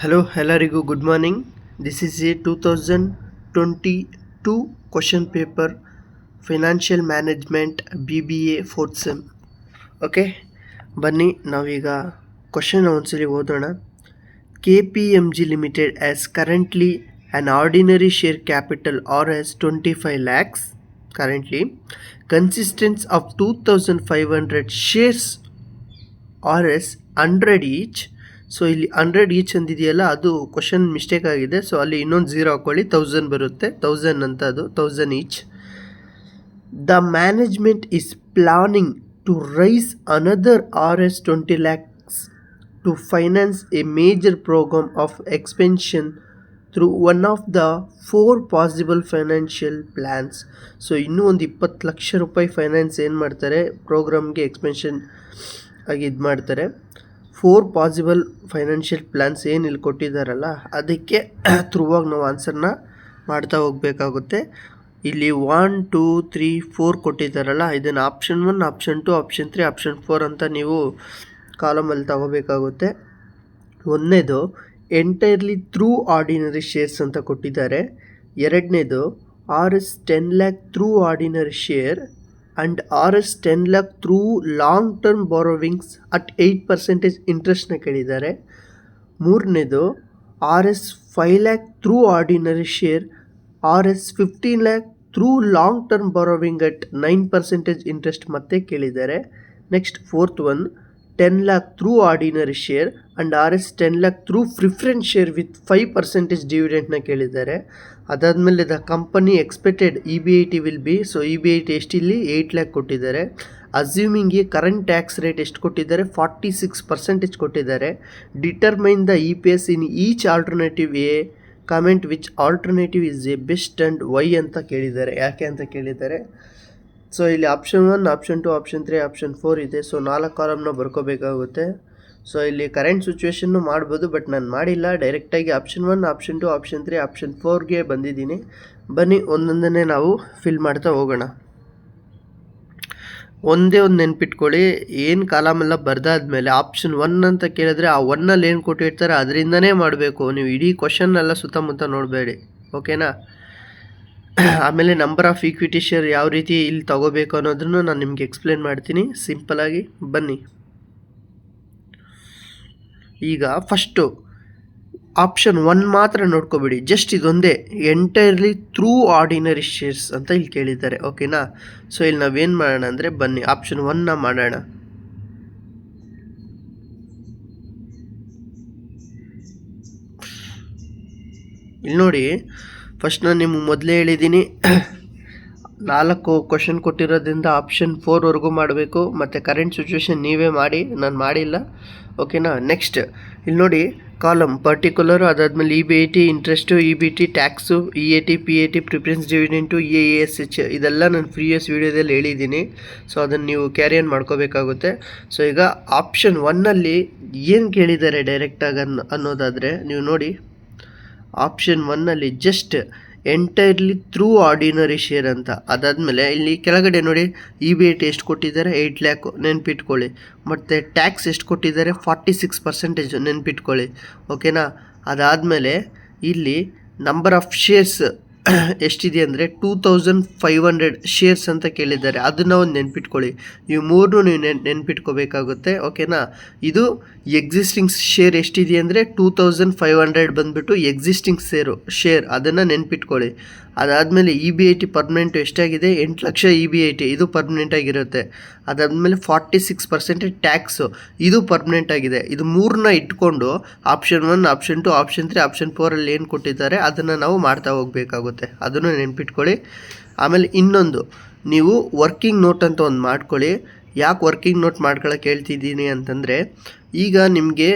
Hello, ಎಲ್ಲರಿಗೂ good morning. This is a 2022 question paper financial management BBA fourth sem. Okay, ಬನ್ನಿ ನಾವೀಗ question ಒಂದ್ಸಲಿ ಓದೋಣ. KPMG limited has currently an ordinary share capital R S 25 lakhs currently consistence of 2500 shares R S 100 each. So ಇಲ್ಲಿ 100 each ಅಂದಿದೆಯಲ್ಲ, ಅದು question mistake ಆಗಿದೆ. So ಅಲ್ಲಿ ಇನ್ನೊಂದು 0 ಹಾಕ್ಕೊಳ್ಳಿ, 1000 ಬರುತ್ತೆ. 1000 ಅಂತ, ಅದು 1000 each. The management is planning to raise another RS 20 lakhs to finance a major program of expansion through one of the 4 possible financial plans. So ಇನ್ನೂ ಒಂದು 20 ಲಕ್ಷ ರೂಪಾಯಿ ಫೈನಾನ್ಸ್ ಏನು ಮಾಡ್ತಾರೆ, ಪ್ರೋಗ್ರಾಮ್ಗೆ ಎಕ್ಸ್ಪೆನ್ಷನ್ ಆಗಿ ಇದು ಮಾಡ್ತಾರೆ. 4 ಪಾಸಿಬಲ್ ಫೈನಾನ್ಷಿಯಲ್ ಪ್ಲ್ಯಾನ್ಸ್ ಏನು ಇಲ್ಲಿ ಕೊಟ್ಟಿದ್ದಾರಲ್ಲ, ಅದಕ್ಕೆ ಥ್ರೂವಾಗಿ ನಾವು ಆನ್ಸರ್ನ ಮಾಡ್ತಾ ಹೋಗಬೇಕಾಗುತ್ತೆ. ಇಲ್ಲಿ 1 2 3 4 ಕೊಟ್ಟಿದ್ದಾರಲ್ಲ, ಇದನ್ನು ಆಪ್ಷನ್ 1, ಆಪ್ಷನ್ 2, ಆಪ್ಷನ್ 3, ಆಪ್ಷನ್ 4 ಅಂತ ನೀವು ಕಾಲಮಲ್ಲಿ ತಗೋಬೇಕಾಗುತ್ತೆ. ಒಂದನೇದು ಎಂಟೈರ್ಲಿ ಥ್ರೂ ಆರ್ಡಿನರಿ ಶೇರ್ಸ್ ಅಂತ ಕೊಟ್ಟಿದ್ದಾರೆ. ಎರಡನೇದು RS 10 lakh through ordinary share and RS 10 lakh through long term borrowings at 8% ಇಂಟ್ರೆಸ್ಟ್ನ ಕೇಳಿದ್ದಾರೆ. ಮೂರನೇದು RS 5 lakh through ordinary share, RS 15 lakh through long term borrowing at 9% interest ಮತ್ತೆ ಕೇಳಿದ್ದಾರೆ. Next fourth one 10 lakh through ordinary share and RS 10 lakh through preference share with 5% ಡಿವಿಡೆಂಟ್ನ ಕೇಳಿದ್ದಾರೆ. ಅದಾದಮೇಲೆ the company expected EBIT will be. So EBIT ಎಷ್ಟಿಲ್ಲಿ 8 lakh ಕೊಟ್ಟಿದ್ದಾರೆ. ಅಸ್ಯೂಮಿಂಗ್ಗೆ current tax rate ಎಷ್ಟು ಕೊಟ್ಟಿದ್ದಾರೆ, 46% ಕೊಟ್ಟಿದ್ದಾರೆ. Determine the EPS in each alternative A, comment which alternative is a best and why ಅಂತ ಕೇಳಿದ್ದಾರೆ. ಯಾಕೆ ಅಂತ ಕೇಳಿದ್ದಾರೆ. ಸೊ ಇಲ್ಲಿ ಆಪ್ಷನ್ 1, ಆಪ್ಷನ್ 2, ಆಪ್ಷನ್ 3, ಆಪ್ಷನ್ 4 ಇದೆ. ಸೊ 4 ಕಾಲಮ್ನ ಬರ್ಕೋಬೇಕಾಗುತ್ತೆ. ಸೊ ಇಲ್ಲಿ ಕರೆಂಟ್ ಸಿಚುವೇಶನ್ನು ಮಾಡ್ಬೋದು, ಬಟ್ ನಾನು ಮಾಡಿಲ್ಲ. ಡೈರೆಕ್ಟಾಗಿ ಆಪ್ಷನ್ 1, ಆಪ್ಷನ್ 2, ಆಪ್ಷನ್ 3, ಆಪ್ಷನ್ 4ಗೆ ಬಂದಿದ್ದೀನಿ. ಬನ್ನಿ ಒಂದೊಂದನ್ನೇ ನಾವು ಫಿಲ್ ಮಾಡ್ತಾ ಹೋಗೋಣ. ಒಂದೇ ಒಂದು ನೆನ್ಪಿಟ್ಕೊಳ್ಳಿ, ಏನು ಕಾಲಮೆಲ್ಲ ಬರ್ದಾದ್ಮೇಲೆ ಆಪ್ಷನ್ 1 ಅಂತ ಕೇಳಿದ್ರೆ ಆ 1ಅಲ್ಲಿ ಏನು ಕೊಟ್ಟಿರ್ತಾರೆ ಅದರಿಂದನೇ ಮಾಡಬೇಕು. ನೀವು ಇಡೀ ಕ್ವಶನ್ನೆಲ್ಲ ಸುತ್ತಮುತ್ತ ನೋಡಬೇಡಿ, ಓಕೆನಾ. ಆಮೇಲೆ ನಂಬರ್ ಆಫ್ ಈಕ್ವಿಟಿ ಶೇರ್ ಯಾವ ರೀತಿ ಇಲ್ಲಿ ತಗೋಬೇಕು ಅನ್ನೋದನ್ನು ನಾನು ನಿಮಗೆ ಎಕ್ಸ್ಪ್ಲೇನ್ ಮಾಡ್ತೀನಿ ಸಿಂಪಲಾಗಿ. ಬನ್ನಿ ಈಗ ಫಸ್ಟು ಆಪ್ಷನ್ 1 ಮಾತ್ರ ನೋಡ್ಕೊಬೇಡಿ, ಜಸ್ಟ್ ಇದೊಂದೇ ಎಂಟೈರ್ಲಿ ಥ್ರೂ ಆರ್ಡಿನರಿ ಶೇರ್ಸ್ ಅಂತ ಇಲ್ಲಿ ಕೇಳಿದ್ದಾರೆ, ಓಕೆನಾ. ಸೊ ಇಲ್ಲಿ ನಾವೇನು ಮಾಡೋಣ ಅಂದರೆ, ಬನ್ನಿ ಆಪ್ಷನ್ 1ನ ಮಾಡೋಣ. ಇಲ್ಲಿ ನೋಡಿ, ಫಸ್ಟ್ ನಾನು ನಿಮ್ಗೆ ಮೊದಲೇ ಹೇಳಿದ್ದೀನಿ 4 ಕ್ವಶನ್ ಕೊಟ್ಟಿರೋದ್ರಿಂದ ಆಪ್ಷನ್ 4ವರೆಗೂ ಮಾಡಬೇಕು, ಮತ್ತು ಕರೆಂಟ್ ಸಿಚುವೇಶನ್ ನೀವೇ ಮಾಡಿ, ನಾನು ಮಾಡಿಲ್ಲ, ಓಕೆನಾ. ನೆಕ್ಸ್ಟ್ ಇಲ್ಲಿ ನೋಡಿ, ಕಾಲಮ್ ಪರ್ಟಿಕ್ಯುಲರು, ಅದಾದಮೇಲೆ EBIT interest, EBT tax, EAT PAT preference dividend, EASH ಇದೆಲ್ಲ ನಾನು ಪ್ರೀವಿಯಸ್ ವೀಡಿಯೋದಲ್ಲಿ ಹೇಳಿದ್ದೀನಿ. ಸೊ ಅದನ್ನು ನೀವು ಕ್ಯಾರಿ ಆನ್ ಮಾಡ್ಕೋಬೇಕಾಗುತ್ತೆ. ಸೊ ಈಗ ಆಪ್ಷನ್ 1ನಲ್ಲಿ ಏನು ಕೇಳಿದ್ದಾರೆ ಡೈರೆಕ್ಟಾಗಿ ಅನ್ನೋದಾದರೆ ನೀವು ನೋಡಿ, ಆಪ್ಷನ್ 1ನಲ್ಲಿ just entirely through ordinary share ಅಂತ. ಅದಾದಮೇಲೆ ಇಲ್ಲಿ ಕೆಳಗಡೆ ನೋಡಿ EBIT ಎಷ್ಟು ಕೊಟ್ಟಿದ್ದಾರೆ, 8 lakh ನೆನ್ಪಿಟ್ಕೊಳ್ಳಿ. ಮತ್ತು ಟ್ಯಾಕ್ಸ್ ಎಷ್ಟು ಕೊಟ್ಟಿದ್ದಾರೆ, 46% ನೆನ್ಪಿಟ್ಕೊಳ್ಳಿ, ಓಕೆನಾ. ಅದಾದಮೇಲೆ ಇಲ್ಲಿ ನಂಬರ್ ಆಫ್ ಶೇರ್ಸ್ ಎಷ್ಟಿದೆ ಅಂದರೆ 2500 ಶೇರ್ಸ್ ಅಂತ ಕೇಳಿದ್ದಾರೆ, ಅದನ್ನು ಒಂದು ನೆನ್ಪಿಟ್ಕೊಳ್ಳಿ. ಇವು ಮೂರನ್ನೂ ನೀವು ನೆನ್ಪಿಟ್ಕೋಬೇಕಾಗುತ್ತೆ, ಓಕೆನಾ. ಇದು ಎಕ್ಸಿಸ್ಟಿಂಗ್ ಶೇರ್ ಎಷ್ಟಿದೆ ಅಂದರೆ 2500 ಬಂದುಬಿಟ್ಟು ಎಕ್ಸಿಸ್ಟಿಂಗ್ ಶೇರ್ ಅದನ್ನು ನೆನ್ಪಿಟ್ಕೊಳ್ಳಿ. ಅದಾದಮೇಲೆ EBIT ಪರ್ಮನೆಂಟು ಎಷ್ಟಾಗಿದೆ, 8 ಲಕ್ಷ EBIT, ಇದು ಪರ್ಮನೆಂಟ್ ಆಗಿರುತ್ತೆ. ಅದಾದಮೇಲೆ 46% ಟ್ಯಾಕ್ಸು, ಇದು ಪರ್ಮನೆಂಟ್ ಆಗಿದೆ. ಇದು ಮೂರನ್ನ ಇಟ್ಕೊಂಡು ಆಪ್ಷನ್ 1, ಆಪ್ಷನ್ 2, ಆಪ್ಷನ್ 3, ಆಪ್ಷನ್ 4ಅಲ್ಲಿ ಏನು ಕೊಟ್ಟಿದ್ದಾರೆ ಅದನ್ನು ನಾವು ಮಾಡ್ತಾ ಹೋಗಬೇಕಾಗುತ್ತೆ, ಅದನ್ನು ನೆನ್ಪಿಟ್ಕೊಳ್ಳಿ. ಆಮೇಲೆ ಇನ್ನೊಂದು, ನೀವು ವರ್ಕಿಂಗ್ ನೋಟ್ ಅಂತ ಒಂದು ಮಾಡ್ಕೊಳ್ಳಿ. ಯಾಕೆ ವರ್ಕಿಂಗ್ ನೋಟ್ ಮಾಡ್ಕೊಳ್ಳೋಕೆ ಹೇಳ್ತಿದ್ದೀನಿ ಅಂತಂದರೆ, ಈಗ ನಿಮಗೆ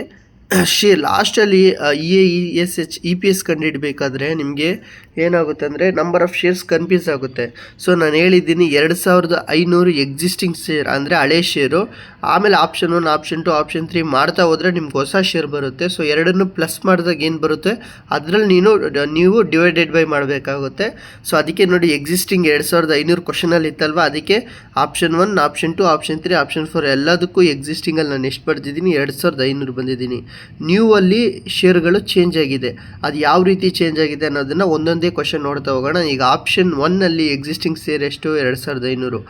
ಲಾಸ್ಟಲ್ಲಿ EASH EPS ಕಂಡುಹಿಡಬೇಕಾದ್ರೆ ನಿಮಗೆ ಏನಾಗುತ್ತೆ ಅಂದರೆ ನಂಬರ್ ಆಫ್ ಶೇರ್ಸ್ ಕನ್ಫ್ಯೂಸ್ ಆಗುತ್ತೆ. ಸೊ ನಾನು ಹೇಳಿದ್ದೀನಿ 2500 ಎಕ್ಸಿಸ್ಟಿಂಗ್ ಶೇರ್ ಅಂದರೆ ಹಳೆ ಶೇರು. ಆಮೇಲೆ ಆಪ್ಷನ್ 1, ಆಪ್ಷನ್ 2, ಆಪ್ಷನ್ 3 ಮಾಡ್ತಾ ಹೋದರೆ ನಿಮ್ಗೆ ಹೊಸ ಶೇರ್ ಬರುತ್ತೆ. ಸೊ ಎರಡನ್ನು ಪ್ಲಸ್ ಮಾಡಿದಾಗ ಏನು ಬರುತ್ತೆ ಅದರಲ್ಲಿ ನೀವು ಡಿವೈಡೆಡ್ ಬೈ ಮಾಡಬೇಕಾಗುತ್ತೆ. ಸೊ ಅದಕ್ಕೆ ನೋಡಿ, ಎಕ್ಸಿಸ್ಟಿಂಗ್ 2500 ಕ್ವಶನಲ್ಲಿ ಇತ್ತಲ್ವ, ಅದಕ್ಕೆ ಆಪ್ಷನ್ 1, ಆಪ್ಷನ್ 2, ಆಪ್ಷನ್ 3, ಆಪ್ಷನ್ 4 ಎಲ್ಲದಕ್ಕೂ ಎಕ್ಸಿಸ್ಟಿಂಗಲ್ಲಿ ನಾನು ಎಷ್ಟು ಬರ್ದಿದ್ದೀನಿ, 2500 ಬಂದಿದ್ದೀನಿ. ನ್ಯೂವಲ್ಲಿ ಶೇರ್ಗಳು ಚೇಂಜ್ ಆಗಿದೆ. ಅದು ಯಾವ ರೀತಿ ಚೇಂಜ್ ಆಗಿದೆ ಅನ್ನೋದನ್ನು ಒಂದೊಂದೇ ಕ್ವಶನ್ ನೋಡ್ತಾ ಹೋಗೋಣ. ಈಗ ಆಪ್ಷನ್ 1ನಲ್ಲಿ ಎಕ್ಸಿಸ್ಟಿಂಗ್ ಶೇರ್ ಎಷ್ಟು 2500,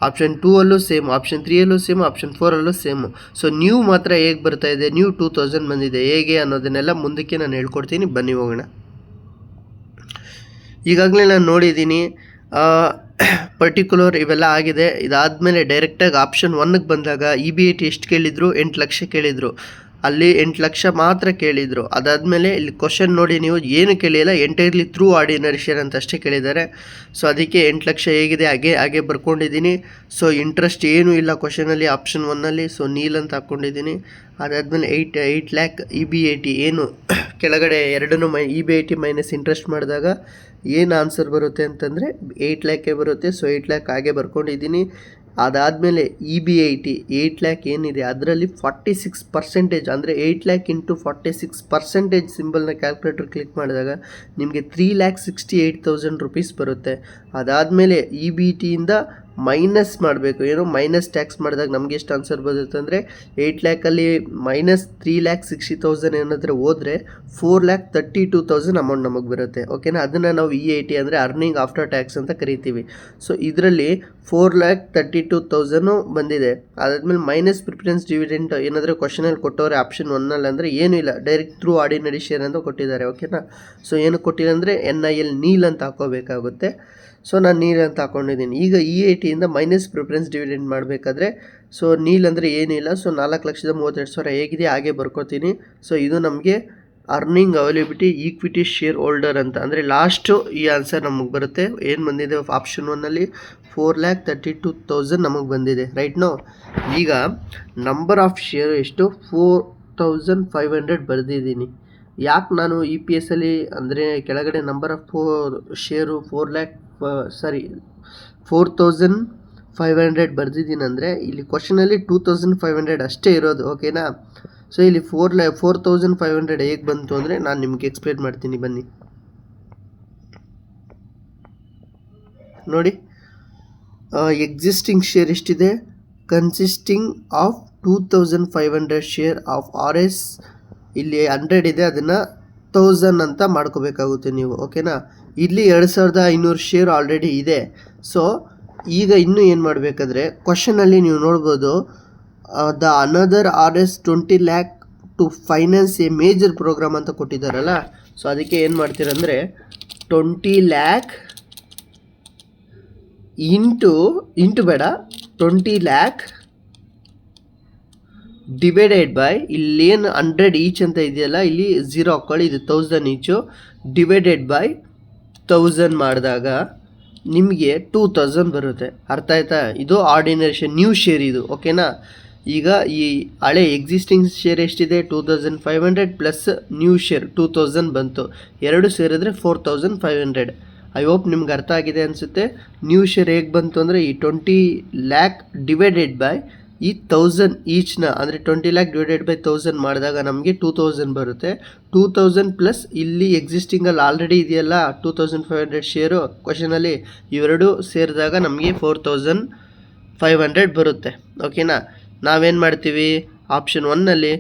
ಆಪ್ಷನ್ 2ಅಲ್ಲೂ ಸೇಮ್, ಆಪ್ಷನ್ 3ಅಲ್ಲೂ ಸೇಮ್, ಆಪ್ಷನ್ 4ಅಲ್ಲೂ ಸೇಮು. ಸೊ ನ್ಯೂ ಮಾತ್ರ ಹೇಗೆ ಬರ್ತಾ ಇದೆ, ನ್ಯೂ 2000 ಬಂದಿದೆ. ಹೇಗೆ ಅನ್ನೋದನ್ನೆಲ್ಲ ಮುಂದಕ್ಕೆ ನಾನು ಹೇಳ್ಕೊಡ್ತೀನಿ, ಬನ್ನಿ ಹೋಗೋಣ. ಈಗಾಗಲೇ ನಾನು ನೋಡಿದ್ದೀನಿ ಪರ್ಟಿಕ್ಯುಲರ್ ಇವೆಲ್ಲ ಆಗಿದೆ. ಇದಾದಮೇಲೆ ಡೈರೆಕ್ಟಾಗಿ ಆಪ್ಷನ್ 1ಗೆ ಬಂದಾಗ EBIT ಎಷ್ಟು ಕೇಳಿದರು, 8 ಲಕ್ಷ ಕೇಳಿದರು. ಅಲ್ಲಿ 8 ಲಕ್ಷ ಮಾತ್ರ ಕೇಳಿದರು. ಅದಾದಮೇಲೆ ಇಲ್ಲಿ ಕ್ವಶನ್ ನೋಡಿ, ನೀವು ಏನು ಕೇಳಿಲ್ಲ, ಎಂಟೈರ್ಲಿ ಥ್ರೂ ಆರ್ಡಿನರಿ ಶೇರ್ ಅಂತ ಅಷ್ಟೇ ಕೇಳಿದ್ದಾರೆ. ಸೊ ಅದಕ್ಕೆ 8 ಲಕ್ಷ ಹೇಗಿದೆ ಹಾಗೆ ಬರ್ಕೊಂಡಿದ್ದೀನಿ. ಸೊ ಇಂಟ್ರೆಸ್ಟ್ ಏನೂ ಇಲ್ಲ ಕ್ವಶನಲ್ಲಿ ಆಪ್ಷನ್ 1ನಲ್ಲಿ, ಸೊ ನೀಲ್ ಅಂತ ಹಾಕ್ಕೊಂಡಿದ್ದೀನಿ. ಅದಾದಮೇಲೆ 8 ಲ್ಯಾಕ್ EBIT ಏನು ಕೆಳಗಡೆ ಎರಡನ್ನೂ EBIT ಮೈನಸ್ ಇಂಟ್ರೆಸ್ಟ್ ಮಾಡಿದಾಗ ಏನು ಆನ್ಸರ್ ಬರುತ್ತೆ ಅಂತಂದರೆ 8 ಲ್ಯಾಕೇ ಬರುತ್ತೆ. ಸೊ 8 ಲ್ಯಾಕ್ ಹಾಗೆ ಬರ್ಕೊಂಡಿದ್ದೀನಿ. ಅದಾದಮೇಲೆ EBIT 8 ಲ್ಯಾಕ್ ಏನಿದೆ ಅದರಲ್ಲಿ 46% ಅಂದರೆ 8 ಲ್ಯಾಕ್ ಇಂಟು 46% ಸಿಂಬಲ್ನ ಕ್ಯಾಲ್ಕುಲೇಟರ್ ಕ್ಲಿಕ್ ಮಾಡಿದಾಗ ನಿಮಗೆ 3,68,000 ರೂಪೀಸ್ ಬರುತ್ತೆ. ಅದಾದಮೇಲೆ EBITಯಿಂದ ಮೈನಸ್ ಮಾಡಬೇಕು, ಏನು ಮೈನಸ್ ಟ್ಯಾಕ್ಸ್ ಮಾಡಿದಾಗ ನಮಗೆ ಎಷ್ಟು ಆನ್ಸರ್ ಬರುತ್ತೆ ಅಂದರೆ 8 ಲ್ಯಾಕಲ್ಲಿ ಮೈನಸ್ 3,60,000 ಏನಾದರೂ ಹೋದರೆ 4,32,000 ಅಮೌಂಟ್ ನಮಗೆ ಬರುತ್ತೆ. ಓಕೆನಾ, ಅದನ್ನು ನಾವು EAT ಅಂದರೆ ಅರ್ನಿಂಗ್ ಆಫ್ಟರ್ ಟ್ಯಾಕ್ಸ್ ಅಂತ ಕರಿತೀವಿ. ಸೊ ಇದರಲ್ಲಿ 4,32,000 ಬಂದಿದೆ. ಅದಾದಮೇಲೆ ಮೈನಸ್ ಪ್ರಿಫರೆನ್ಸ್ ಡಿವಿಡೆಂಟ್ ಏನಾದರೂ ಕ್ವಶನಲ್ಲಿ ಕೊಟ್ಟವ್ರೆ ಆಪ್ಷನ್ 1ನಲ್ಲಿ ಅಂದರೆ ಏನೂ ಇಲ್ಲ, ಡೈರೆಕ್ಟ್ ಥ್ರೂ ಆರ್ಡಿನರಿ ಶೇರ್ ಅಂತ ಕೊಟ್ಟಿದ್ದಾರೆ. ಓಕೆನಾ, ಸೊ ಏನು ಕೊಟ್ಟಿಲ್ಲ ಅಂದರೆ NIL ನೀಲ್ ಅಂತ ಹಾಕೋಬೇಕಾಗುತ್ತೆ. ಸೊ ನಾನು ನೀಲ್ ಅಂತ ಹಾಕ್ಕೊಂಡಿದ್ದೀನಿ. ಈಗ EATಯಿಂದ ಮೈನಸ್ ಪ್ರಿಫರೆನ್ಸ್ ಡಿವಿಡೆಂಟ್ ಮಾಡಬೇಕಾದ್ರೆ ಸೊ ನೀಲ್ ಅಂದರೆ ಏನಿಲ್ಲ. ಸೊ 4,32,000 ಹೇಗಿದೆ ಹಾಗೆ ಬರ್ಕೋತೀನಿ. ಸೊ ಇದು ನಮಗೆ earning availability equity share holder ಅಂತ ಅಂದರೆ ಲಾಸ್ಟು ಈ ಆನ್ಸರ್ ನಮಗೆ ಬರುತ್ತೆ. ಏನು ಬಂದಿದೆ ಆಪ್ಷನ್ 1ನಲ್ಲಿ 4,32,000 ನಮಗೆ ಬಂದಿದೆ. Right no. ಈಗ ನಂಬರ್ ಆಫ್ ಶೇರ್ ಎಷ್ಟು 4,500 ಬರೆದಿದ್ದೀನಿ. ಯಾಕೆ ನಾನು EPS ಅಲ್ಲಿ ಅಂದರೆ ಕೆಳಗಡೆ ನಂಬರ್ ಆಫ್ ಶೇರು 4,500 ಬರೆದಿದ್ದೀನಿ ಅಂದರೆ ಇಲ್ಲಿ ಕ್ವಶನಲ್ಲಿ 2,500 ಅಷ್ಟೇ ಇರೋದು. ಓಕೆನಾ, ಸೊ ಇಲ್ಲಿ 4,500 ಹೇಗೆ ಬಂತು ಅಂದರೆ ನಾನು ನಿಮಗೆ ಎಕ್ಸ್ಪ್ಲೇನ್ ಮಾಡ್ತೀನಿ, ಬನ್ನಿ ನೋಡಿ. ಎಕ್ಸಿಸ್ಟಿಂಗ್ ಶೇರ್ ಎಷ್ಟಿದೆ, consisting of 2,500 share of RS. ಇಲ್ಲಿ 100 ಇದೆ, ಅದನ್ನು 1000 ಅಂತ ಮಾಡ್ಕೋಬೇಕಾಗುತ್ತೆ ನೀವು. ಓಕೆನಾ, ಇಲ್ಲಿ 2,500 ಶೇರ್ ಆಲ್ರೆಡಿ ಇದೆ. ಸೊ ಈಗ ಇನ್ನೂ ಏನು ಮಾಡಬೇಕಾದ್ರೆ ಕ್ವಶನಲ್ಲಿ ನೀವು ನೋಡ್ಬೋದು the another RS 20 lakh to finance a major program ಅಂತ ಕೊಟ್ಟಿದ್ದಾರಲ್ಲ. ಸೊ ಅದಕ್ಕೆ ಏನು ಮಾಡ್ತೀರಂದರೆ 20 ಲ್ಯಾಕ್ ಇಂಟು ಬೇಡ 20 ಲ್ಯಾಕ್ ಡಿವೈಡೆಡ್ ಬೈ ಇಲ್ಲೇನು 100 ಈಚ್ ಅಂತ ಇದೆಯಲ್ಲ, ಇಲ್ಲಿ 0 ಹಾಕ್ಕೊಳ್ಳಿ, ಇದು 1000 ಈಚು ಡಿವೈಡೆಡ್ ಬೈ 1000 ಮಾಡಿದಾಗ ನಿಮಗೆ 2,000 ಬರುತ್ತೆ. ಅರ್ಥ ಆಯ್ತಾ? ಇದು ಆರ್ಡಿನರಿ ಶೇರ್, ನ್ಯೂ ಶೇರ್ ಇದು. ಓಕೆನಾ, ಈಗ ಈ ಹಳೆ ಎಕ್ಸಿಸ್ಟಿಂಗ್ ಶೇರ್ ಎಷ್ಟಿದೆ 2,500 ಪ್ಲಸ್ ನ್ಯೂ ಶೇರ್ 2,000 ಬಂತು, ಎರಡು ಸೇರಿದ್ರೆ 4,500. ಐ ಹೋಪ್ ನಿಮ್ಗೆ ಅರ್ಥ ಆಗಿದೆ ಅನಿಸುತ್ತೆ. ನ್ಯೂ ಶೇರ್ ಹೇಗೆ ಬಂತು ಅಂದರೆ ಈ 20 ಲ್ಯಾಕ್ ಡಿವೈಡೆಡ್ ಬೈ ಈ 1000 ಈಚ್ನ ಅಂದರೆ 20 ಲ್ಯಾಕ್ ಡಿವೈಡೆಡ್ ಬೈ 1000 ಮಾಡಿದಾಗ ನಮಗೆ 2,000 ಬರುತ್ತೆ. 2,000 ಪ್ಲಸ್ ಇಲ್ಲಿ ಎಕ್ಸಿಸ್ಟಿಂಗಲ್ಲಿ ಆಲ್ರೆಡಿ ಇದೆಯಲ್ಲ 2,500 ಶೇರು ಕ್ವಶನಲ್ಲಿ, ಇವೆರಡು ಸೇರಿದಾಗ ನಮಗೆ 4,500 ಬರುತ್ತೆ. ಓಕೆನಾ, ನಾವೇನು ಮಾಡ್ತೀವಿ ಆಪ್ಷನ್ 1ನಲ್ಲಿ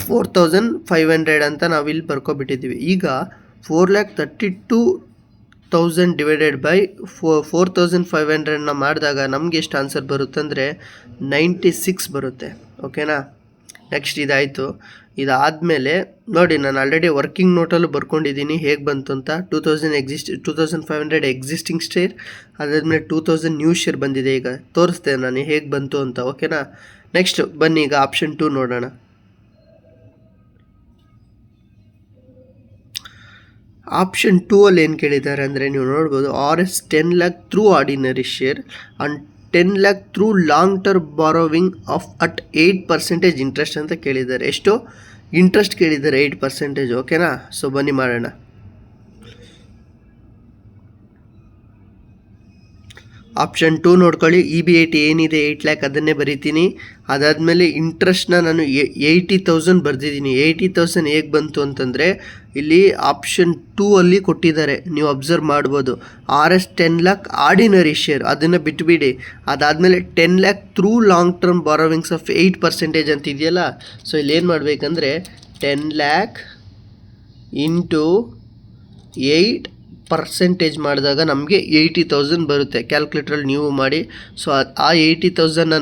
4,500 ಅಂತ ನಾವು ಇಲ್ಲಿ ಬರ್ಕೊಬಿಟ್ಟಿದ್ದೀವಿ. ಈಗ 4,32,000 ಡಿವೈಡೆಡ್ ಬೈ 4,500ನ ಮಾಡಿದಾಗ ನಮಗೆ ಎಷ್ಟು ಆನ್ಸರ್ ಬರುತ್ತೆ ಅಂದರೆ 96 ಬರುತ್ತೆ. ಓಕೆನಾ, ನೆಕ್ಸ್ಟ್ ಇದಾಯಿತು. ಇದಾದಮೇಲೆ ನೋಡಿ, ನಾನು ಆಲ್ರೆಡಿ ವರ್ಕಿಂಗ್ ನೋಟಲ್ಲೂ ಬರ್ಕೊಂಡಿದ್ದೀನಿ ಹೇಗೆ ಬಂತು ಅಂತ. 2,500 ಎಕ್ಸಿಸ್ಟಿಂಗ್ ಶೇರ್, ಅದಾದಮೇಲೆ 2,000 ನ್ಯೂ ಶೇರ್ ಬಂದಿದೆ. ಈಗ ತೋರಿಸ್ತೇನೆ ನಾನು ಹೇಗೆ ಬಂತು ಅಂತ. ಓಕೆನಾ, ನೆಕ್ಸ್ಟ್ ಬನ್ನಿ ಈಗ ಆಪ್ಷನ್ 2 ನೋಡೋಣ. ಆಪ್ಷನ್ 2ಅಲ್ಲಿ ಏನು ಕೇಳಿದ್ದಾರೆ ಅಂದರೆ ನೀವು ನೋಡ್ಬೋದು RS 10 lac through ordinary share and 10 lac through long term borrowing of at 8% interest ಅಂತ ಕೇಳಿದ್ದಾರೆ. ಎಷ್ಟು ಇಂಟ್ರೆಸ್ಟ್ ಕೇಳಿದ್ದಾರೆ? 8%. ಓಕೆನಾ, ಸೊ ಬನ್ನಿ ಮಾಡೋಣ. ಆಪ್ಷನ್ 2 ನೋಡ್ಕೊಳ್ಳಿ. EBIT ಏನಿದೆ 8 ಲ್ಯಾಕ್ ಅದನ್ನೇ ಬರೀತೀನಿ. ಅದಾದಮೇಲೆ ಇಂಟ್ರೆಸ್ಟ್ನ ನಾನು 80,000 ಬರೆದಿದ್ದೀನಿ. 80,000 ಹೇಗೆ ಬಂತು ಅಂತಂದರೆ ಇಲ್ಲಿ ಆಪ್ಷನ್ 2ಅಲ್ಲಿ ಕೊಟ್ಟಿದ್ದಾರೆ, ನೀವು ಅಬ್ಸರ್ವ್ ಮಾಡ್ಬೋದು. RS 10 ಲ್ಯಾಕ್ ಆರ್ಡಿನರಿ ಶೇರ್ ಅದನ್ನು ಬಿಟ್ಟುಬಿಡಿ. ಅದಾದಮೇಲೆ 10 lac through long term borrowings of 8% ಅಂತ ಇದೆಯಲ್ಲ. ಸೊ ಇಲ್ಲಿ ಏನು ಮಾಡಬೇಕಂದ್ರೆ 10 lakh ಇಂಟು 8% ಮಾಡಿದಾಗ ನಮಗೆ 80,000 ಬರುತ್ತೆ. ಕ್ಯಾಲ್ಕುಲೇಟ್ರಲ್ಲಿ ನೀವು ಮಾಡಿ. ಸೊ ಆ 80,000ನ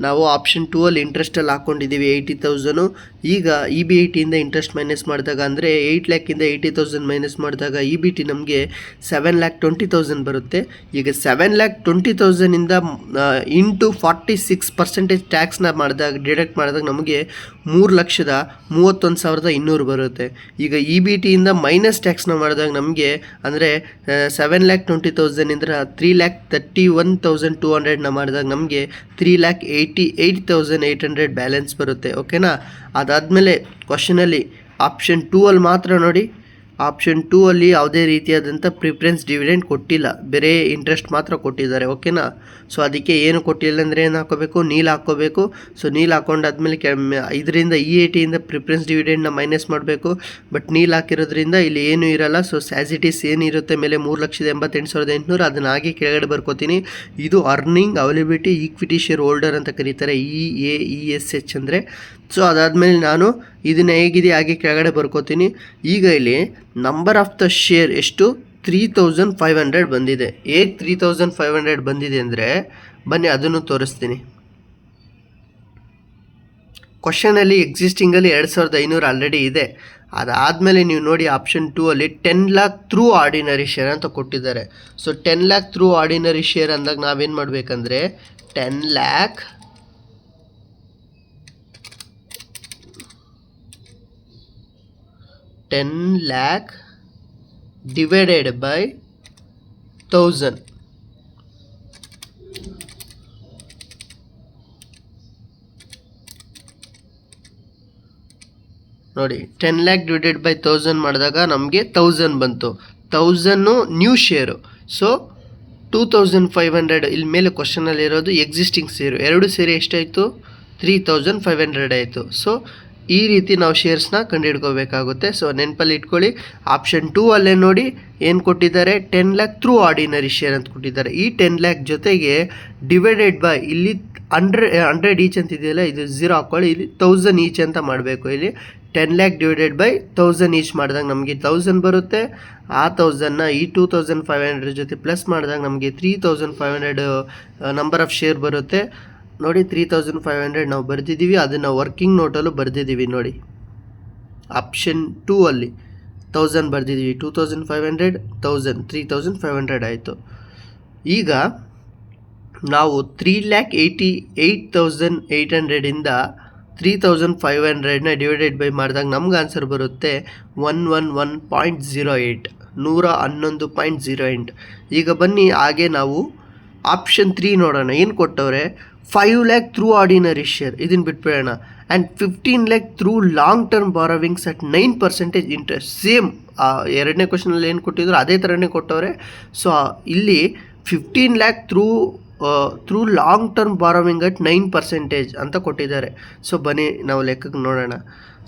ನಾವು ಆಪ್ಷನ್ 2ಅಲ್ಲಿ ಇಂಟ್ರೆಸ್ಟಲ್ಲಿ ಹಾಕ್ಕೊಂಡಿದ್ದೀವಿ 80,000. ಈಗ EB80 ಇಂಟ್ರೆಸ್ಟ್ ಮೈನಸ್ ಮಾಡಿದಾಗ ಅಂದರೆ 8 ಲ್ಯಾಕಿಂದ 80,000 ಮೈನಸ್ ಮಾಡಿದಾಗ EBT ನಮಗೆ 7,20,000 ಬರುತ್ತೆ. ಈಗ 7,20,000ಇಂದ ಇಂಟು 46% ಟ್ಯಾಕ್ಸ್ನ ಡಿಡಕ್ಟ್ ಮಾಡಿದಾಗ ನಮಗೆ 3,31,200 ಬರುತ್ತೆ. ಈಗ EBTಯಿಂದ ಮೈನಸ್ ಟ್ಯಾಕ್ಸ್ನ ಮಾಡಿದಾಗ ನಮಗೆ ಅಂದರೆ 7,20,000ಇಂದ 3,31,200ನ ಮಾಡಿದಾಗ ನಮಗೆ 3,88,800 ಬ್ಯಾಲೆನ್ಸ್ ಬರುತ್ತೆ. ಓಕೆನಾ? ಅದಾದಮೇಲೆ ಕ್ವಶನಲ್ಲಿ ಆಪ್ಷನ್ 2ಅಲ್ಲಿ ಮಾತ್ರ ನೋಡಿ, ಆಪ್ಷನ್ 2ಅಲ್ಲಿ ಯಾವುದೇ ರೀತಿಯಾದಂಥ ಪ್ರಿಫರೆನ್ಸ್ ಡಿವಿಡೆಂಡ್ ಕೊಟ್ಟಿಲ್ಲ, ಬೇರೆ ಇಂಟ್ರೆಸ್ಟ್ ಮಾತ್ರ ಕೊಟ್ಟಿದ್ದಾರೆ. ಓಕೆನಾ? ಸೊ ಅದಕ್ಕೆ ಏನು ಕೊಟ್ಟಿಲ್ಲ ಅಂದರೆ ಏನು ಹಾಕೋಬೇಕು, ನೀಲ್ ಹಾಕ್ಕೋಬೇಕು. ಸೊ ನೀಲ್ ಹಾಕೊಂಡಾದ್ಮೇಲೆ ಇದರಿಂದ EATಯಿಂದ ಪ್ರಿಫರೆನ್ಸ್ ಡಿವಿಡೆಂಡ್ನ ಮೈನಸ್ ಮಾಡಬೇಕು. ಬಟ್ ನೀಲ್ ಹಾಕಿರೋದ್ರಿಂದ ಇಲ್ಲಿ ಏನೂ ಇರಲ್ಲ. ಸೊ ಸ್ಯಾಸಿಟೀಸ್ ಏನಿರುತ್ತೆ ಮೇಲೆ 3,88,800 ಅದನ್ನು ಹಾಗೆ ಕೆಳಗಡೆ ಬರ್ಕೋತೀನಿ. ಇದು earning availability equity share holder ಅಂತ ಕರೀತಾರೆ, EAESH ಅಂದರೆ. ಸೊ ಅದಾದಮೇಲೆ ನಾನು ಇದನ್ನು ಹೇಗಿದೆ ಹಾಗೆ ಕೆಳಗಡೆ ಬರ್ಕೋತೀನಿ. ಈಗ ಇಲ್ಲಿ ನಂಬರ್ ಆಫ್ ದ ಶೇರ್ ಎಷ್ಟು 3,500 ಬಂದಿದೆ. 3,500 ಬಂದಿದೆ ಅಂದರೆ ಬನ್ನಿ ಅದನ್ನು ತೋರಿಸ್ತೀನಿ. ಕ್ವಶನಲ್ಲಿ ಎಕ್ಸಿಸ್ಟಿಂಗಲ್ಲಿ 2,500 ಆಲ್ರೆಡಿ ಇದೆ. ಅದಾದಮೇಲೆ ನೀವು ನೋಡಿ ಆಪ್ಷನ್ 2ಅಲ್ಲಿ 10 lakh ಥ್ರೂ ಆರ್ಡಿನರಿ ಶೇರ್ ಅಂತ ಕೊಟ್ಟಿದ್ದಾರೆ. So 10 lakh through ordinary share ಅಂದಾಗ ನಾವೇನು ಮಾಡಬೇಕಂದ್ರೆ 10 lakh divided by 1,000. ನೋಡಿ 10 lakh ಡಿವೈಡೆಡ್ ಬೈ 1,000 ಮಾಡಿದಾಗ ನಮಗೆ 1,000 ಬಂತು. 1,000 ನ್ಯೂ ಶೇರು. ಸೊ 2,500 ಇಲ್ಲಿ ಮೇಲೆ ಕ್ವಶನಲ್ಲಿ ಇರೋದು ಎಕ್ಸಿಸ್ಟಿಂಗ್ ಶೇರು. ಎರಡು ಸೇರಿ ಎಷ್ಟಾಯಿತು? 3,500 ಆಯಿತು. ಸೊ ಈ ರೀತಿ ನಾವು ಶೇರ್ಸ್ನ ಕಂಡುಹಿಡ್ಕೋಬೇಕಾಗುತ್ತೆ. ಸೊ ನೆನಪಲ್ಲಿ ಇಟ್ಕೊಳ್ಳಿ. ಆಪ್ಷನ್ 2 ಅಲ್ಲೇ ನೋಡಿ ಏನು ಕೊಟ್ಟಿದ್ದಾರೆ, 10 lakh ಥ್ರೂ ಆರ್ಡಿನರಿ ಶೇರ್ ಅಂತ ಕೊಟ್ಟಿದ್ದಾರೆ. ಈ 10 lakh ಜೊತೆಗೆ ಡಿವೈಡೆಡ್ ಬೈ ಇಲ್ಲಿ 100 ಈಚ್ ಅಂತ ಇದೆಯಲ್ಲ, ಇದು 0 ಹಾಕ್ಕೊಳ್ಳಿ. ಇಲ್ಲಿ 1,000 ಈಚ್ ಅಂತ ಮಾಡಬೇಕು. ಇಲ್ಲಿ 10 lakh ಡಿವೈಡೆಡ್ ಬೈ 1,000 ಈಚ್ ಮಾಡಿದಾಗ ನಮಗೆ 1,000 ಬರುತ್ತೆ. ಆ 1,000ನ ಈ 2,500 ಜೊತೆ ಪ್ಲಸ್ ಮಾಡಿದಾಗ ನಮಗೆ 3,500 ನಂಬರ್ ಆಫ್ ಶೇರ್ ಬರುತ್ತೆ. ನೋಡಿ 3,500 ನಾವು ಬರೆದಿದ್ದೀವಿ, ಅದನ್ನು ವರ್ಕಿಂಗ್ ನೋಟಲ್ಲೂ ಬರೆದಿದ್ದೀವಿ. ನೋಡಿ ಆಪ್ಷನ್ 2 ಅಲ್ಲಿ 1,000 ಬರೆದಿದ್ದೀವಿ. 2,500 1,000 3,500 ಆಯಿತು. ಈಗ ನಾವು 3,88,800ಇಂದ 3,500ನ ಡಿವೈಡೆಡ್ ಬೈ ಮಾಡಿದಾಗ ನಮ್ಗೆ ಆನ್ಸರ್ ಬರುತ್ತೆ 111.08 111.08. ಈಗ ಬನ್ನಿ ಹಾಗೆ ನಾವು ಆಪ್ಷನ್ 3 ನೋಡೋಣ. ಏನು ಕೊಟ್ಟವ್ರೆ, 5 lakh ಥ್ರೂ ಆರ್ಡಿನರಿ ಶೇರ್, ಇದನ್ನು ಬಿಟ್ಬಿಡೋಣ. And 15 lakh through long term borrowings at 9% interest. Same ಎರಡನೇ ಕ್ವಶನಲ್ಲಿ ಏನು ಕೊಟ್ಟಿದ್ರು ಅದೇ ಥರನೇ ಕೊಟ್ಟವ್ರೆ. ಸೊ ಇಲ್ಲಿ 15 lakh through long term borrowing at 9% ಅಂತ ಕೊಟ್ಟಿದ್ದಾರೆ. ಸೊ ಬನ್ನಿ ನಾವು ಲೆಕ್ಕಕ್ಕೆ ನೋಡೋಣ.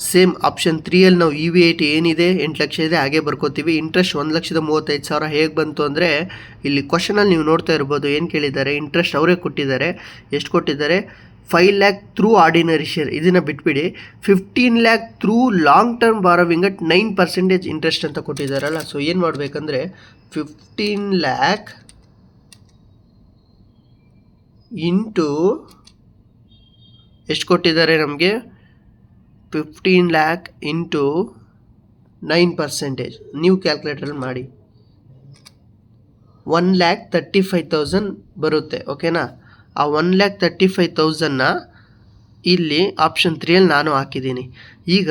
ಸೇಮ್ ಆಪ್ಷನ್ 3ಅಲ್ಲಿ ನಾವು EB80 ಏನಿದೆ 8 ಲಕ್ಷ ಇದೆ ಹಾಗೆ ಬರ್ಕೋತೀವಿ. ಇಂಟ್ರೆಸ್ಟ್ 1,35,000 ಹೇಗೆ ಬಂತು ಅಂದರೆ ಇಲ್ಲಿ ಕ್ವಶನಲ್ಲಿ ನೀವು ನೋಡ್ತಾ ಇರ್ಬೋದು ಏನು ಕೇಳಿದ್ದಾರೆ, ಇಂಟ್ರೆಸ್ಟ್ ಅವರೇ ಕೊಟ್ಟಿದ್ದಾರೆ. ಎಷ್ಟು ಕೊಟ್ಟಿದ್ದಾರೆ, 5 lakh ಥ್ರೂ ಆರ್ಡಿನರಿ ಶೇರ್, ಇದನ್ನು ಬಿಟ್ಬಿಡಿ. 15 lakh through long term borrowing at 9% interest ಅಂತ ಕೊಟ್ಟಿದ್ದಾರಲ್ಲ. ಸೊ ಏನು ಮಾಡಬೇಕಂದ್ರೆ 15 lakh ಇಂಟು ಎಷ್ಟು ಕೊಟ್ಟಿದ್ದಾರೆ ನಮಗೆ, 15 lakh ಇಂಟು 9%. ನೀವು ಕ್ಯಾಲ್ಕುಲೇಟ್ರಲ್ಲಿ ಮಾಡಿ 1,35,000 ಬರುತ್ತೆ. ಓಕೆನಾ? ಆ 1,35,000ನ ಇಲ್ಲಿ ಆಪ್ಷನ್ 3ಅಲ್ಲಿ ನಾನು ಹಾಕಿದ್ದೀನಿ. ಈಗ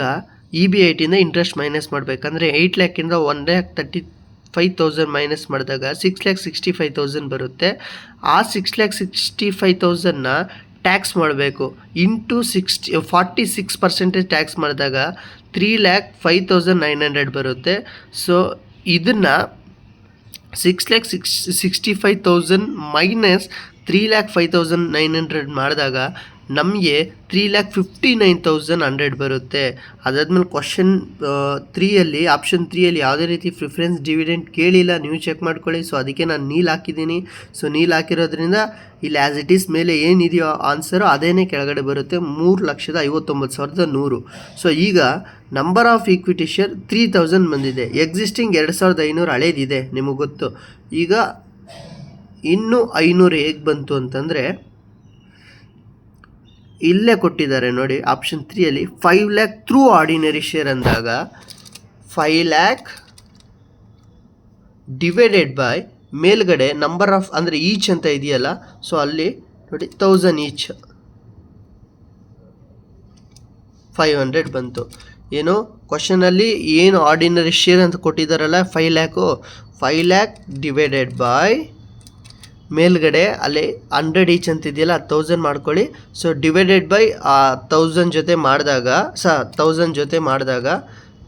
EB80ಇಂದ ಇಂಟ್ರೆಸ್ಟ್ ಮೈನಸ್ ಮಾಡಬೇಕಂದ್ರೆ 8 lakhinದ 1,35,000 ಮೈನಸ್ ಮಾಡಿದಾಗ 6,65,000 ಬರುತ್ತೆ. ಆ 6,65,000ನ ಟ್ಯಾಕ್ಸ್ ಮಾಡಬೇಕು. ಇಂಟು 46% ಟ್ಯಾಕ್ಸ್ ಮಾಡಿದಾಗ 3,05,900 ಬರುತ್ತೆ. ಸೊ ಇದನ್ನು 6,65,000 ಮೈನಸ್ 3,05,900 ಮಾಡಿದಾಗ ನಮಗೆ 3,59,100 ಬರುತ್ತೆ. ಅದಾದಮೇಲೆ ಕ್ವಶನ್ 3ಯಲ್ಲಿ ಆಪ್ಷನ್ 3ಯಲ್ಲಿ ಯಾವುದೇ ರೀತಿ ಪ್ರಿಫರೆನ್ಸ್ ಡಿವಿಡೆಂಟ್ ಕೇಳಿಲ್ಲ, ನೀವು ಚೆಕ್ ಮಾಡ್ಕೊಳ್ಳಿ. ಸೊ ಅದಕ್ಕೆ ನಾನು ನೀಲ್ ಹಾಕಿದ್ದೀನಿ. ಸೊ ನೀಲ್ ಹಾಕಿರೋದ್ರಿಂದ ಇಲ್ಲಿ ಆ್ಯಸ್ ಇಟ್ ಈಸ್ ಮೇಲೆ ಏನಿದೆಯೋ ಆನ್ಸರು ಅದೇನೇ ಕೆಳಗಡೆ ಬರುತ್ತೆ, 3,59,100. ಸೊ ಈಗ ನಂಬರ್ ಆಫ್ ಈಕ್ವಿಟಿ ಶೇರ್ 3,000 ಬಂದಿದೆ. ಎಕ್ಸಿಸ್ಟಿಂಗ್ 2,500 ಹಳೇದಿದೆ, ನಿಮಗೆ ಗೊತ್ತು. ಈಗ ಇನ್ನು 500 ಹೇಗೆ ಬಂತು ಅಂತಂದರೆ ಇಲ್ಲೇ ಕೊಟ್ಟಿದ್ದಾರೆ ನೋಡಿ, ಆಪ್ಷನ್ 3ಯಲ್ಲಿ 5 lakh ಥ್ರೂ ಆರ್ಡಿನರಿ ಶೇರ್ ಅಂದಾಗ 5 lakh ಡಿವೈಡೆಡ್ ಬೈ ಮೇಲ್ಗಡೆ ನಂಬರ್ ಆಫ್ ಅಂದರೆ ಈಚ್ ಅಂತ ಇದೆಯಲ್ಲ, ಸೊ ಅಲ್ಲಿ ನೋಡಿ 1000 ಈಚ್ 500 ಬಂತು. ಏನು ಕ್ವಶನಲ್ಲಿ ಏನು ಆರ್ಡಿನರಿ ಶೇರ್ ಅಂತ ಕೊಟ್ಟಿದ್ದಾರಲ್ಲ 5 lakh ಡಿವೈಡೆಡ್ ಬೈ ಮೇಲ್ಗಡೆ ಅಲ್ಲಿ 100 ಈಚ್ ಅಂತ ಇದೆಯಲ್ಲ 1000 ಮಾಡ್ಕೊಳ್ಳಿ. ಸೊ ಡಿವೈಡೆಡ್ ಬೈ 1000 ಜೊತೆ ಮಾಡಿದಾಗ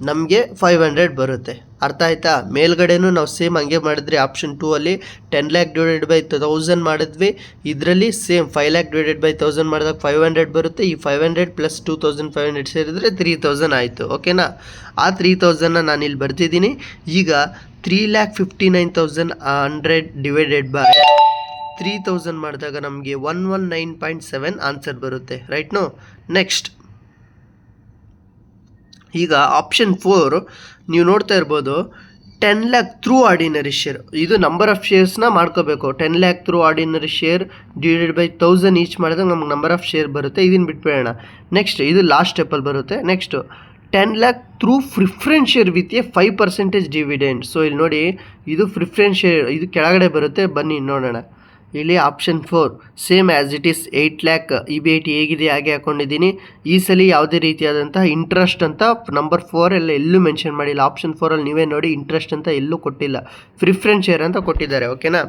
ನಮಗೆ 500 ಬರುತ್ತೆ. ಅರ್ಥ ಆಯ್ತಾ? ಮೇಲ್ಗಡೆನೂ ನಾವು ಸೇಮ್ ಹಂಗೆ ಮಾಡಿದ್ರಿ. ಆಪ್ಷನ್ 2ಅಲ್ಲಿ 10 lakh ಡಿವೈಡೆಡ್ ಬೈ 1000 ಮಾಡಿದ್ವಿ. ಇದರಲ್ಲಿ ಸೇಮ್ 5 lakh ಡಿವೈಡೆಡ್ ಬೈ 1000 ಮಾಡಿದಾಗ 500 ಬರುತ್ತೆ. ಈ 500 ಪ್ಲಸ್ 2,500 ಸೇರಿದ್ರೆ 3,000 ಆಯಿತು. ಓಕೆನಾ? ಆ 3,000ನ ನಾನು ಇಲ್ಲಿ ಬರ್ತಿದ್ದೀನಿ. ಈಗ 3,59,100 ಡಿವೈಡೆಡ್ ಬೈ 3,000 ಮಾಡಿದಾಗ ನಮಗೆ 119.7 ಆನ್ಸರ್ ಬರುತ್ತೆ. ರೈಟ್ನೋ? ನೆಕ್ಸ್ಟ್ ಈಗ ಆಪ್ಷನ್ 4 ನೀವು ನೋಡ್ತಾ ಇರ್ಬೋದು, 10 lakh ಥ್ರೂ ಆರ್ಡಿನರಿ ಶೇರ್. ಇದು ನಂಬರ್ ಆಫ್ ಶೇರ್ಸ್ನ ಮಾಡ್ಕೋಬೇಕು. 10 lakh through ordinary share divided by 1000 each ಮಾಡಿದಾಗ ನಮ್ಗೆ ನಂಬರ್ ಆಫ್ ಶೇರ್ ಬರುತ್ತೆ. ಇದನ್ನು ಬಿಟ್ಬಿಡೋಣ. ನೆಕ್ಸ್ಟ್ ಇದು ಲಾಸ್ಟ್ ಸ್ಟೆಪ್ಪಲ್ಲಿ ಬರುತ್ತೆ. Next 10 lakh through preference share with A 5% dividend. So ಇಲ್ಲಿ ನೋಡಿ, ಇದು ಪ್ರಿಫರೆನ್ಸ್ ಶೇರ್, ಇದು ಕೆಳಗಡೆ ಬರುತ್ತೆ. ಬನ್ನಿ ನೋಡೋಣ. ಇಲ್ಲಿ option 4 same as it is 8 lakh EBIT ಹೇಗಿದೆ ಹಾಗೆ ಹಾಕ್ಕೊಂಡಿದ್ದೀನಿ. ಈ ಸಲ ಯಾವುದೇ ರೀತಿಯಾದಂತಹ ಇಂಟ್ರೆಸ್ಟ್ ಅಂತ ನಂಬರ್ 4 ಎಲ್ಲೂ ಮೆನ್ಷನ್ ಮಾಡಿಲ್ಲ. ಆಪ್ಷನ್ 4ಅಲ್ಲಿ ನೀವೇ ನೋಡಿ, ಇಂಟ್ರೆಸ್ಟ್ ಅಂತ ಎಲ್ಲೂ ಕೊಟ್ಟಿಲ್ಲ, ಪ್ರಿಫರೆನ್ಸ್ ಶೇರ್ ಅಂತ ಕೊಟ್ಟಿದ್ದಾರೆ. ಓಕೆನಾ?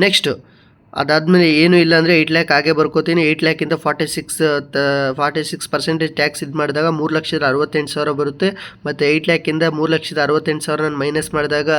ನೆಕ್ಸ್ಟು ಅದಾದಮೇಲೆ ಏನೂ ಇಲ್ಲ ಅಂದರೆ 8 lakh ಹಾಗೆ ಬರ್ಕೋತೀನಿ. 8 lakhಯಿಂದ 46% ಟ್ಯಾಕ್ಸ್ ಇದು ಮಾಡಿದಾಗ 3,68,000 ಬರುತ್ತೆ. ಮತ್ತು 8 lakhಯಿಂದ 3,68,000 ನಾನು ಮೈನಸ್ ಮಾಡಿದಾಗ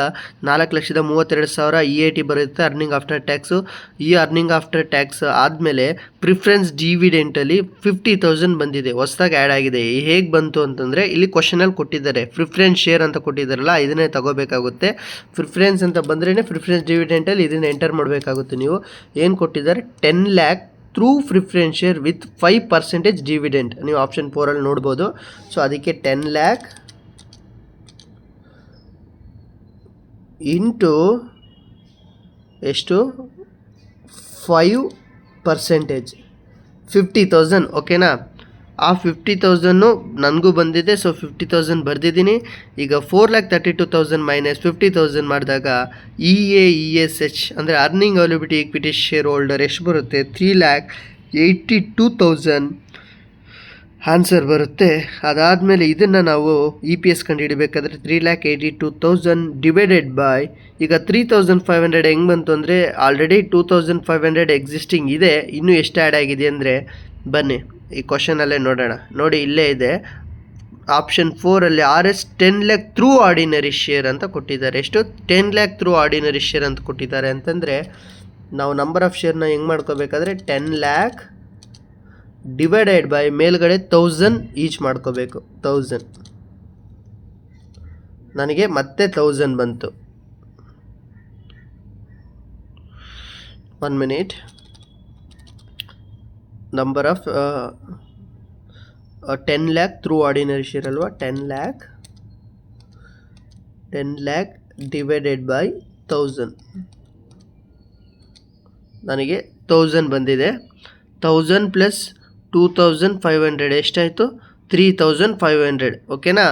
4,32,000 EIT ಬರುತ್ತೆ, ಅರ್ನಿಂಗ್ ಆಫ್ಟರ್ ಟ್ಯಾಕ್ಸು. ಈ ಅರ್ನಿಂಗ್ ಆಫ್ಟರ್ ಟ್ಯಾಕ್ಸ್ ಆದಮೇಲೆ ಪ್ರಿಫರೆನ್ಸ್ ಡಿವಿಡೆಂಟಲ್ಲಿ 50,000 ಬಂದಿದೆ, ಹೊಸದಾಗಿ ಆ್ಯಡ್ ಆಗಿದೆ. ಹೇಗೆ ಬಂತು ಅಂತಂದರೆ ಇಲ್ಲಿ ಕ್ವಶನಲ್ಲಿ ಕೊಟ್ಟಿದ್ದಾರೆ, ಪ್ರಿಫರೆನ್ಸ್ ಶೇರ್ ಅಂತ ಕೊಟ್ಟಿದ್ದಾರಲ್ಲ, ಇದನ್ನೇ ತಗೋಬೇಕಾಗುತ್ತೆ. ಪ್ರಿಫರೆನ್ಸ್ ಅಂತ ಬಂದ್ರೇ ಪ್ರಿಫರೆನ್ಸ್ ಡಿವಿಡೆಂಟಲ್ಲಿ ಇದನ್ನು ಎಂಟರ್ ಮಾಡಬೇಕಾಗುತ್ತೆ. ನೀವು ಏನು ಕೊಟ್ಟಿದ್ದಾರೆ, 10 lakh through preference share with 5% dividend. ನೀವು ಆಪ್ಷನ್ 4ಅಲ್ಲಿ ನೋಡ್ಬೋದು. ಸೊ ಅದಕ್ಕೆ 10 lakh ಇಂಟು ಎಷ್ಟು, 5% 50,000. ಓಕೆನಾ? ಆ 50,000 ನನಗೂ ಬಂದಿದೆ. ಸೊ 50,000 ಬರೆದಿದ್ದೀನಿ. ಈಗ 4,32,000 ಮೈನಸ್ 50,000 ಮಾಡಿದಾಗ EASH ಅಂದರೆ earning availability equity share holder ಎಷ್ಟು ಬರುತ್ತೆ, 3,82,000 ಆನ್ಸರ್ ಬರುತ್ತೆ. ಅದಾದಮೇಲೆ ಇದನ್ನು ನಾವು EPS ಕಂಡುಹಿಡಬೇಕಾದ್ರೆ 3,82,000 ಡಿವೈಡೆಡ್ ಬೈ, ಈಗ 3,500 ಹೆಂಗೆ ಬಂತು ಅಂದರೆ ಆಲ್ರೆಡಿ 2,500 ಎಕ್ಸಿಸ್ಟಿಂಗ್ ಇದೆ. ಇನ್ನೂ ಎಷ್ಟು ಆ್ಯಡ್ ಆಗಿದೆ ಅಂದರೆ ಬನ್ನಿ ಈ ಕ್ವಶನಲ್ಲೇ ನೋಡೋಣ. ನೋಡಿ ಇಲ್ಲೇ ಇದೆ ಆಪ್ಷನ್ 4ಅಲ್ಲಿ RS 10 lakh through ordinary share ಅಂತ ಕೊಟ್ಟಿದ್ದಾರೆ. ಎಷ್ಟು, 10 lakh ಥ್ರೂ ಆರ್ಡಿನರಿ ಶೇರ್ ಅಂತ ಕೊಟ್ಟಿದ್ದಾರೆ. ಅಂತಂದರೆ ನಾವು ನಂಬರ್ ಆಫ್ ಶೇರ್ನ ಹೆಂಗೆ ಮಾಡ್ಕೋಬೇಕಾದ್ರೆ 10 lakh ಡಿವೈಡೆಡ್ ಬೈ ಮೇಲ್ಗಡೆ 1000 ಈಚ್ ಮಾಡ್ಕೋಬೇಕು. 1000 ನನಗೆ ಮತ್ತೆ 1000 ಬಂತು. 1 minute. Number of 10 lakh through ordinary share ಅಲ್ವಾ, 10 lakh ಡಿವೈಡೆಡ್ ಬೈ 1000 ನನಗೆ 1000 ಬಂದಿದೆ. 1000 ಪ್ಲಸ್ 2,500 ಎಷ್ಟಾಯಿತು, 3,500. ಓಕೆನಾ?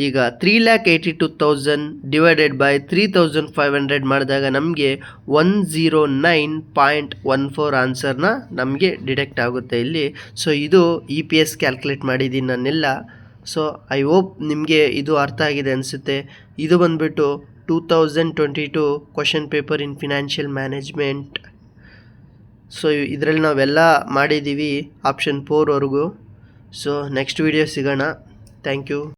ಈಗ 3,82,000 ಡಿವೈಡೆಡ್ ಬೈ 3,500 ಮಾಡಿದಾಗ ನಮಗೆ 109.14 ಆನ್ಸರ್ನ ನಮಗೆ ಡಿಡಕ್ಟ್ ಆಗುತ್ತೆ ಇಲ್ಲಿ. ಸೊ ಇದು EPS ಕ್ಯಾಲ್ಕುಲೇಟ್ ಮಾಡಿದ್ದೀನಿ ನಾನೆಲ್ಲ. ಸೊ ಐ ಹೋಪ್ ನಿಮಗೆ ಇದು ಅರ್ಥ ಆಗಿದೆ ಅನಿಸುತ್ತೆ. ಇದು ಬಂದುಬಿಟ್ಟು 2022 question paper in financial management. So ಇದರಲ್ಲಿ ನಾವೆಲ್ಲ ಮಾಡಿದ್ದೀವಿ ಆಪ್ಷನ್ 4ವರೆಗೂ. ಸೊ ನೆಕ್ಸ್ಟ್ ವಿಡಿಯೋ ಸಿಗೋಣ. Thank you.